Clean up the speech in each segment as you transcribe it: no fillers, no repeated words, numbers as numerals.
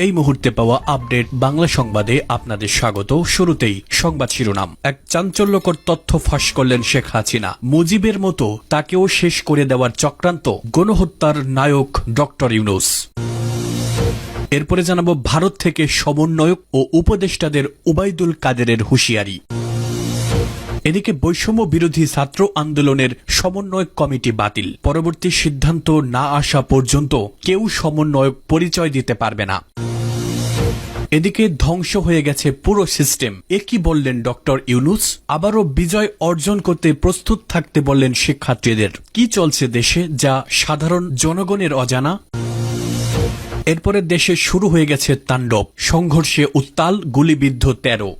এই মুহূর্তে পাওয়া আপডেট বাংলা সংবাদে আপনাদের স্বাগত। শুরুতেই সংবাদ শিরোনাম। এক চাঞ্চল্যকর তথ্য ফাঁস করলেন শেখ হাসিনা। মুজিবের মতো তাকেও শেষ করে দেওয়ার চক্রান্ত গণহত্যার নায়ক ডক্টর ইউনূস। এরপরে জানাবো ভারত থেকে সমন্বয়ক ও উপদেষ্টাদের ওবায়দুল কাদেরের হুঁশিয়ারি। এদিকে বৈষম্য বিরোধী ছাত্র আন্দোলনের সমন্বয়ক কমিটি বাতিল। পরবর্তী সিদ্ধান্ত না আসা পর্যন্ত কেউ সমন্বয়ক পরিচয় দিতে পারবে না। এদিকে ধ্বংস হয়ে গেছে পুরো সিস্টেম। এ কি বললেন ডক্টর ইউনূস? আবারও বিজয় অর্জন করতে প্রস্তুত থাকতে বললেন শিক্ষার্থীদের। কি চলছে দেশে যা সাধারণ জনগণের অজানা? এরপরে দেশে শুরু হয়ে গেছে তাণ্ডব, সংঘর্ষে উত্তাল, গুলিবিদ্ধ 13।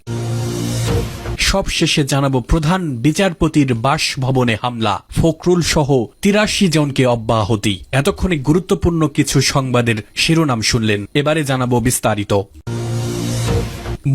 সব শেষে জানাবো প্রধান বিচারপতির বাসভবনে হামলা, ফখরুল সহ ৮৩ জনকে অব্যাহতি। এতক্ষণে গুরুত্বপূর্ণ কিছু সংবাদের শিরোনাম শুনলেন, এবারে জানাবো বিস্তারিত।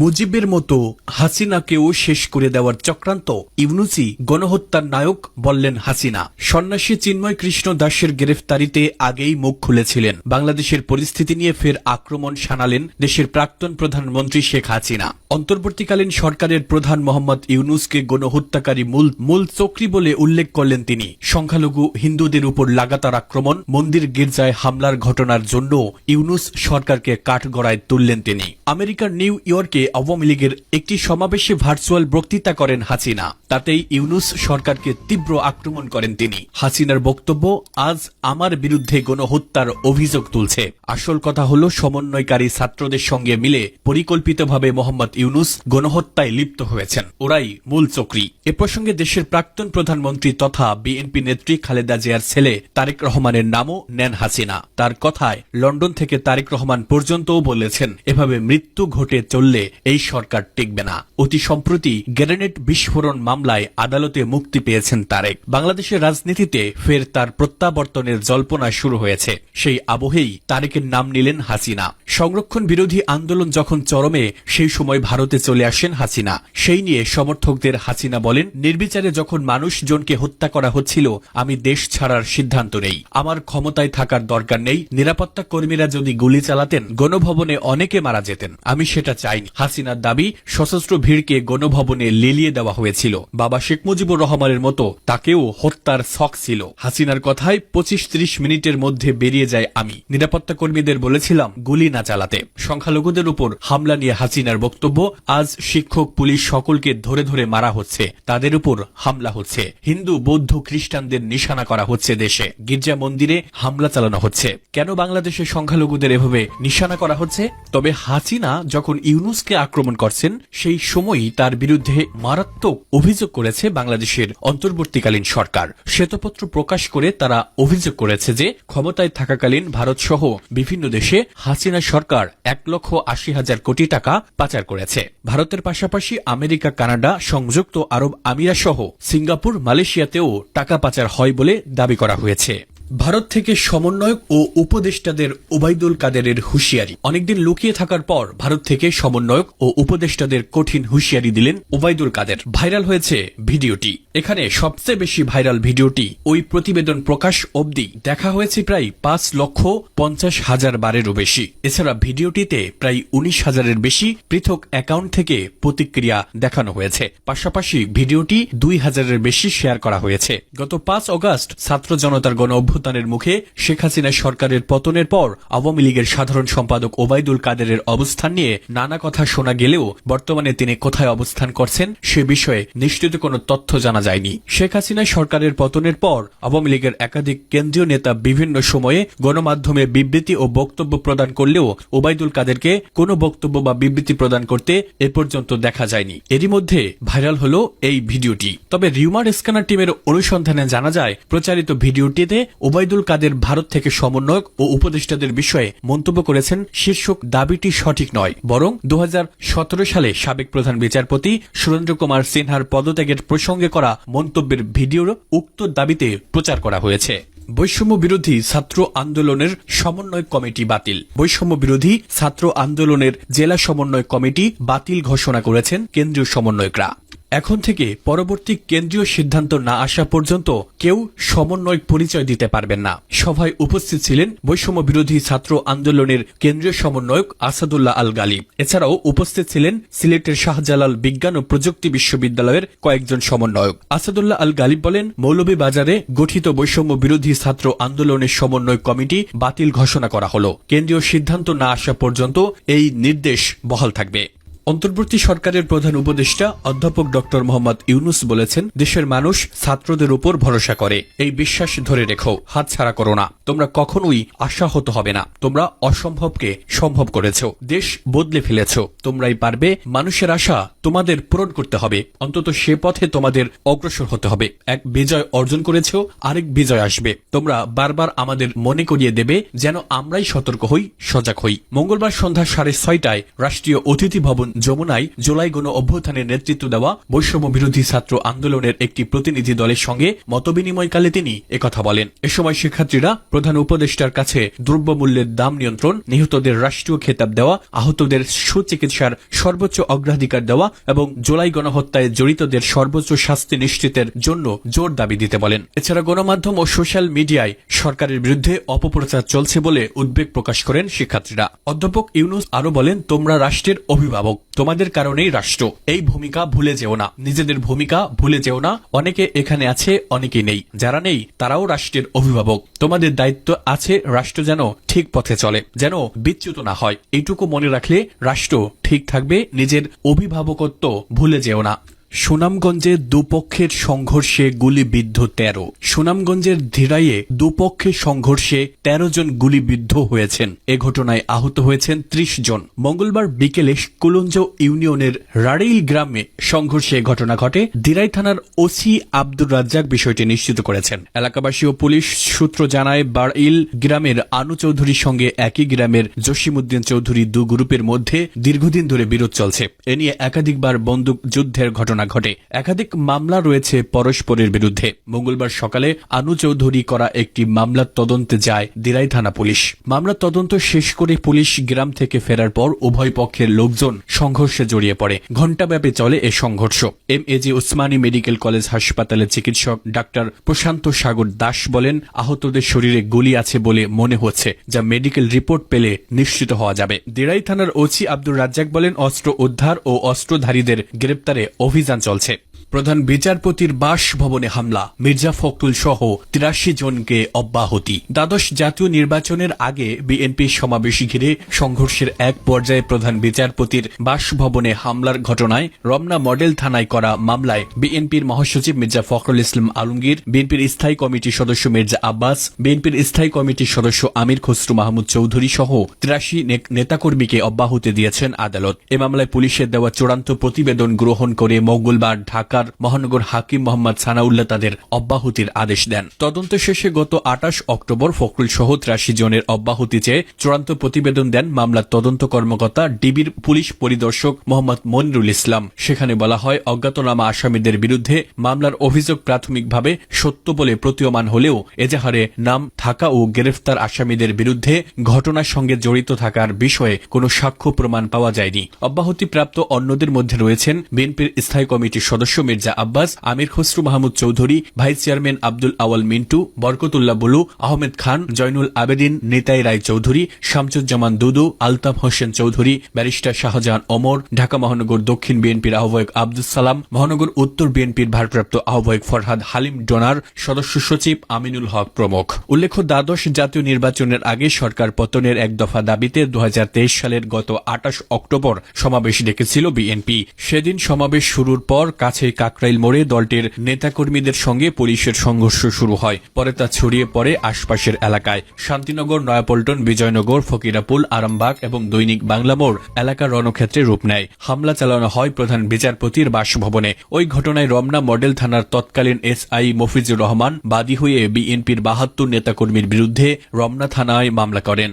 মুজিবের মতো হাসিনাকেও শেষ করে দেওয়ার চক্রান্ত ইউনূসই গণহত্যার নায়ক বললেন হাসিনা। সন্ন্যাসী চিন্ময় কৃষ্ণ দাসের গ্রেফতারিতে আগেই মুখ খুলেছিলেন। বাংলাদেশের পরিস্থিতি নিয়ে ফের আক্রমণ শানালেন দেশের প্রাক্তন প্রধানমন্ত্রী শেখ হাসিনা। অন্তর্বর্তীকালীন সরকারের প্রধান মোহাম্মদ ইউনূসকে গণহত্যাকারী মূল চক্রী বলে উল্লেখ করলেন তিনি। সংখ্যালঘু হিন্দুদের উপর লাগাতার আক্রমণ, মন্দির গির্জায় হামলার ঘটনার জন্য ইউনূস সরকারকে কাঠগড়ায় তুললেন তিনি। আমেরিকার নিউ ইয়র্কে আওয়ামী লীগের একটি সমাবেশে ভার্চুয়াল বক্তৃতা করেন হাসিনা। তাতেই ইউনূস সরকারকে তীব্র আক্রমণ করেন তিনি। হাসিনার বক্তব্য, আজ আমার বিরুদ্ধে গণহত্যার অভিযোগ তুলছে। আসল কথা হলো সমন্বয়কারী ছাত্রদের সঙ্গে মিলে পরিকল্পিতভাবে মোহাম্মদ ইউনূস গণহত্যায় লিপ্ত হয়েছেন। ওরাই মূল চক্রী। এ প্রসঙ্গে দেশের প্রাক্তন প্রধানমন্ত্রী তথা বিএনপি নেত্রী খালেদা জিয়ার ছেলে তারেক রহমানের নামও নেন হাসিনা। তার কথায় লন্ডন থেকে তারেক রহমান পর্যন্তও বলেছেন, এভাবে মৃত্যু ঘটে চললে এই সরকার টিকবে না। অতি সম্প্রতি গ্রেনেড বিস্ফোরণ মামলায় আদালতে মুক্তি পেয়েছেন তারেক। বাংলাদেশের রাজনীতিতে ফের তার প্রত্যাবর্তনের জল্পনা শুরু হয়েছে। সেই আবহেই তারেকের নাম নিলেন হাসিনা। সংরক্ষণ বিরোধী আন্দোলন যখন চরমে, সেই সময় ভারতে চলে আসেন হাসিনা। সেই নিয়ে সমর্থকদের হাসিনা বলেন, নির্বিচারে যখন মানুষজনকে হত্যা করা হচ্ছিল, আমি দেশ ছাড়ার সিদ্ধান্ত নেই। আমার ক্ষমতায় থাকার দরকার নেই। নিরাপত্তা কর্মীরা যদি গুলি চালাতেন, গণভবনে অনেকে মারা যেতেন। আমি সেটা চাইনি। হাসিনার দাবি, সশস্ত্র ভিড়কে গণভবনে লেলিয়ে দেওয়া হয়েছিল। বাবা শেখ মুজিবুর রহমানের মতো তাকেও হত্যার শখ ছিল। হাসিনার কথায় ২৫-৩০ মিনিটের মধ্যে বেরিয়ে যায় আমি। নিরাপত্তা কর্মীদের বলেছিলাম গুলি না চালাতে। সংখ্যালঘুদের উপর হামলা নিয়ে হাসিনার বক্তব্য, আজ শিক্ষক, পুলিশ সকলকে ধরে ধরে মারা হচ্ছে, তাদের উপর হামলা হচ্ছে। হিন্দু, বৌদ্ধ, খ্রিস্টানদের নিশানা করা হচ্ছে। দেশে গির্জা মন্দিরে হামলা চালানো হচ্ছে। কেন বাংলাদেশের সংখ্যালঘুদের এভাবে নিশানা করা হচ্ছে? তবে হাসিনা যখন ইউনূসকে আক্রমণ করছেন, সেই সময়ই তার বিরুদ্ধে মারাত্মক অভিযোগ করেছে বাংলাদেশের অন্তর্বর্তীকালীন সরকার। শ্বেতপত্র প্রকাশ করে তারা অভিযোগ করেছে যে ক্ষমতায় থাকাকালীন ভারত সহ বিভিন্ন দেশে হাসিনা সরকার ১,৮০,০০০ কোটি টাকা পাচার করেছে। ভারতের পাশাপাশি আমেরিকা, কানাডা, সংযুক্ত আরব আমিরাত সহ সিঙ্গাপুর, মালয়েশিয়াতেও টাকা পাচার হয় বলে দাবি করা হয়েছে। ভারত থেকে সমন্বয়ক ও উপদেষ্টাদের ওবায়দুল কাদেরের হুঁশিয়ারি। অনেকদিন লুকিয়ে থাকার পর ভারত থেকে সমন্বয়ক ও উপদেষ্টাদের কঠিন হুঁশিয়ারি দিলেন ওবায়দুল কাদের। ভাইরাল হয়েছে ভিডিওটি। এখানে সবচেয়ে বেশি ভাইরাল ভিডিওটি ওই প্রতিবেদন প্রকাশ অবধি দেখা হয়েছে প্রায় ৫,৫০,০০০ বারেরও বেশি। এছাড়া ভিডিওটিতে প্রায় ১৯,০০০-এর বেশি পৃথক অ্যাকাউন্ট থেকে প্রতিক্রিয়া দেখানো হয়েছে। পাশাপাশি ভিডিওটি ২,০০০-এর বেশি শেয়ার করা হয়েছে। গত ৫ অগাস্ট ছাত্র জনতার গণ অভ্যুত্থানের মুখে শেখ হাসিনা সরকারের পতনের পর আওয়ামী লীগের সাধারণ সম্পাদক ওবায়দুল কাদেরের অবস্থান নিয়ে নানা কথা শোনা গেলেও বর্তমানে তিনি কোথায় অবস্থান করছেন সে বিষয়ে নিশ্চিত কোনো তথ্য জানা যায়নি। শেখ হাসিনা সরকারের পতনের পর আওয়ামী লীগের একাধিক কেন্দ্রীয় নেতা বিভিন্ন সময়ে গণমাধ্যমে বিবৃতি ও বক্তব্য প্রদান করলেও ওবায়দুল কাদেরকে কোনো বক্তব্য বা বিবৃতি প্রদান করতে এ পর্যন্ত দেখা যায়নি। এরই মধ্যে ভাইরাল হলো এই ভিডিওটি। তবে রিউমার স্ক্যানার টিমের অনুসন্ধানে জানা যায়, প্রচারিত ভিডিওটিতে ওবায়দুল কাদের ভারত থেকে সমন্বয়ক ও উপদেষ্টাদের বিষয়ে মন্তব্য করেছেন শীর্ষক দাবিটি সঠিক নয়, বরং ২০১৭ সালে সাবেক প্রধান বিচারপতি সুরেন্দ্র কুমার সিনহার পদত্যাগের প্রসঙ্গে করা মন্তব্যের ভিডিওর উক্ত দাবিতে প্রচার করা হয়েছে। বৈষম্য বিরোধী ছাত্র আন্দোলনের সমন্বয় কমিটি বাতিল। বৈষম্য বিরোধী ছাত্র আন্দোলনের জেলা সমন্বয় কমিটি বাতিল ঘোষণা করেছেন কেন্দ্রীয় সমন্বয়করা। এখন থেকে পরবর্তী কেন্দ্রীয় সিদ্ধান্ত না আসা পর্যন্ত কেউ সমন্বয়ক পরিচয় দিতে পারবেন না। সভায় উপস্থিত ছিলেন বৈষম্য বিরোধী ছাত্র আন্দোলনের কেন্দ্রীয় সমন্বয়ক আসাদুল্লাহ আল গালিব। এছাড়াও উপস্থিত ছিলেন সিলেটের শাহজালাল বিজ্ঞান ও প্রযুক্তি বিশ্ববিদ্যালয়ের কয়েকজন সমন্বয়ক। আসাদুল্লাহ আল গালিব বলেন, মৌলভীবাজারে গঠিত বৈষম্য বিরোধী ছাত্র আন্দোলনের সমন্বয় কমিটি বাতিল ঘোষণা করা হলো। কেন্দ্রীয় সিদ্ধান্ত না আসা পর্যন্ত এই নির্দেশ বহাল থাকবে। অন্তর্বর্তী সরকারের প্রধান উপদেষ্টা অধ্যাপক ডক্টর মোহাম্মদ ইউনুস বলেছেন, দেশের মানুষ ছাত্রদের উপর ভরসা করে। এই বিশ্বাস ধরে রেখো, হাতছাড়া করো না। তোমরা কখনোই আশাহত হবে না। তোমরা অসম্ভবকে সম্ভব করেছো, দেশ বদলে ফেলেছো। তোমরাই পারবে। মানুষের আশা তোমাদের পূরণ করতে হবে। অন্তত সে পথে তোমাদের অগ্রসর হতে হবে। এক বিজয় অর্জন করেছো, আরেক বিজয় আসবে। তোমরা বারবার আমাদের মনে করিয়ে দেবে যেন আমরাই সতর্ক হই, সজাগ হই। মঙ্গলবার সন্ধ্যা 6:30টায় রাষ্ট্রীয় অতিথি ভবন যমুনায় জুলাই গণ অভ্যুত্থানের নেতৃত্ব দেওয়া বৈষম্য বিরোধী ছাত্র আন্দোলনের একটি প্রতিনিধি দলের সঙ্গে মতবিনিময়কালে তিনি একথা বলেন। এ সময় শিক্ষার্থীরা প্রধান উপদেষ্টার কাছে দ্রব্যমূল্যের দাম নিয়ন্ত্রণ, নিহতদের রাষ্ট্রীয় খেতাব দেওয়া, আহতদের সুচিকিৎসার সর্বোচ্চ অগ্রাধিকার দেওয়া এবং জুলাই গণহত্যায় জড়িতদের সর্বোচ্চ শাস্তি নিশ্চিতের জন্য জোর দাবি দিতে বলেন। এছাড়া গণমাধ্যম ও সোশ্যাল মিডিয়ায় সরকারের বিরুদ্ধে অপপ্রচার চলছে বলে উদ্বেগ প্রকাশ করেন শিক্ষার্থীরা। অধ্যাপক ইউনুস আরো বলেন, তোমরা রাষ্ট্রের অভিভাবক, তোমাদের কারণেই রাষ্ট্র। এই ভূমিকা ভুলে যেও না, নিজেদের ভূমিকা ভুলে যেও না। অনেকে এখানে আছে, অনেকেই নেই। যারা নেই তারাও রাষ্ট্রের অভিভাবক। তোমাদের দায়িত্ব আছে রাষ্ট্র যেন ঠিক পথে চলে, যেন বিচ্যুত না হয়। এইটুকু মনে রাখলে রাষ্ট্র ঠিক থাকবে। নিজের অভিভাবকত্ব ভুলে যেও না। সুনামগঞ্জে দুপক্ষের সংঘর্ষে গুলিবিদ্ধ 13। সুনামগঞ্জের ধিরাইয়ে দুপক্ষের সংঘর্ষে 13 জন গুলিবিদ্ধ হয়েছেন। এ ঘটনায় আহত হয়েছেন 30 জন। মঙ্গলবার বিকেলে কুলঞ্জ ইউনিয়নের রাড়িল গ্রামে সংঘর্ষে ঘটনা ঘটে। দিরাই থানার ওসি আব্দুর রাজ্জাক বিষয়টি নিশ্চিত করেছেন। এলাকাবাসী ও পুলিশ সূত্র জানায়, বাড়ইল গ্রামের আনু চৌধুরীর সঙ্গে একই গ্রামের জসিমউদ্দিন চৌধুরী দু গ্রুপের মধ্যে দীর্ঘদিন ধরে বিরোধ চলছে। এ নিয়ে একাধিকবার বন্দুক যুদ্ধের ঘটনা ঘটে। একাধিক মামলা রয়েছে পরস্পরের বিরুদ্ধে। মঙ্গলবার সকালে আনু চৌধুরী করা একটি মামলার তদন্তে যায় দিরাই থানা পুলিশ। মামলার তদন্ত শেষ করে পুলিশ গ্রাম থেকে ফেরার পর উভয় পক্ষের লোকজন সংঘর্ষে জড়িয়ে পড়ে। ঘণ্টাব্যাপী চলে এ সংঘর্ষ। এমএজি ওসমানী মেডিকেল কলেজ হাসপাতালের চিকিৎসক ডাক্তার প্রশান্ত সাগর দাস বলেন, আহতদের শরীরে গুলি আছে বলে মনে হচ্ছে, যা মেডিকেল রিপোর্ট পেলে নিশ্চিত হওয়া যাবে। দিরাই থানার ওসি আব্দুর রাজ্জাক বলেন, অস্ত্র উদ্ধার ও অস্ত্রধারীদের গ্রেপ্তারে অভিযান চলছে। প্রধান বিচারপতির বাসভবনে হামলা, মির্জা ফখরুল সহ 83 জনকে অব্যাহতি। দ্বাদশ জাতীয় নির্বাচনের আগে বিএনপির সমাবেশ ঘিরে সংঘর্ষের এক পর্যায়ে প্রধান বিচারপতির বাসভবনে হামলার ঘটনায় রমনা মডেল থানায় করা মামলায় বিএনপির মহাসচিব মির্জা ফখরুল ইসলাম আলমগীর, বিএনপির স্থায়ী কমিটির সদস্য মির্জা আব্বাস, বিএনপির স্থায়ী কমিটির সদস্য আমির খসরু মাহমুদ চৌধুরী সহ 83 নেতাকর্মীকে অব্যাহতি দিয়েছেন আদালত। এ মামলায় পুলিশের দেওয়া চূড়ান্ত প্রতিবেদন গ্রহণ করে মঙ্গলবার ঢাকার মহানগর হাকিম মোহাম্মদ সানাউল্লাহ তাদের অব্যাহতির আদেশ দেন। তদন্ত শেষে গত 28 অক্টোবর ফখরুল সহ 83 জনের অব্যাহতি চেয়ে চূড়ান্ত প্রতিবেদন দেন মামলার তদন্ত কর্মকর্তা ডিবির পুলিশ পরিদর্শক মোহাম্মদ মনিরুল ইসলাম। সেখানে বলা হয়, অজ্ঞাতনামা আসামিদের বিরুদ্ধে মামলার অভিযোগ প্রাথমিকভাবে সত্য বলে প্রতীয়মান হলেও এজাহারে নাম থাকা ও গ্রেফতার আসামিদের বিরুদ্ধে ঘটনার সঙ্গে জড়িত থাকার বিষয়ে কোনো সাক্ষ্য প্রমাণ পাওয়া যায়নি। অব্যাহতিপ্রাপ্ত অন্যদের মধ্যে রয়েছেন বিএনপির স্থায়ী কমিটির সদস্য মির্জা আব্বাস, আমির খসরু মাহমুদ চৌধুরী, ভাইস চেয়ারম্যান আব্দুল আওয়াল মিন্টু, বরকতুল্লাহ বুলু, আহমেদ খান, জয়নুল আবেদিন, নিতাই রায় চৌধুরী, শামসুজ্জামান দুদু, আলতাফ হোসেন চৌধুরী, ব্যারিস্টার শাহজাহান ওমর, ঢাকা মহানগর দক্ষিণ বিএনপির আহ্বায়ক আব্দুল সালাম, মহানগর উত্তর বিএনপির ভারপ্রাপ্ত আহ্বায়ক ফরহাদ হালিম ডোনার, সদস্য সচিব আমিনুল হক প্রমুখ। উল্লেখ্য, দ্বাদশ জাতীয় নির্বাচনের আগে সরকার পতনের এক দফা দাবিতে 2023 সালের গত 28 অক্টোবর সমাবেশ ডেকেছিল বিএনপি। সেদিন সমাবেশ শুরুর পর কাছে কাকরাইল মোড়ে দলটির নেতাকর্মীদের সঙ্গে পুলিশের সংঘর্ষ শুরু হয়। পরে তা ছড়িয়ে পড়ে আশপাশের এলাকায়। শান্তিনগর, নয়াপল্টন, বিজয়নগর, ফকিরাপুল, আরামবাগ এবং দৈনিক বাংলা মোড় এলাকার রণক্ষেত্রে রূপ নেয়। হামলা চালানো হয় প্রধান বিচারপতির বাসভবনে। ওই ঘটনায় রমনা মডেল থানার তৎকালীন এসআই মফিজুর রহমান বাদী হয়ে বিএনপির 72 নেতাকর্মীর বিরুদ্ধে রমনা থানায় মামলা করেন।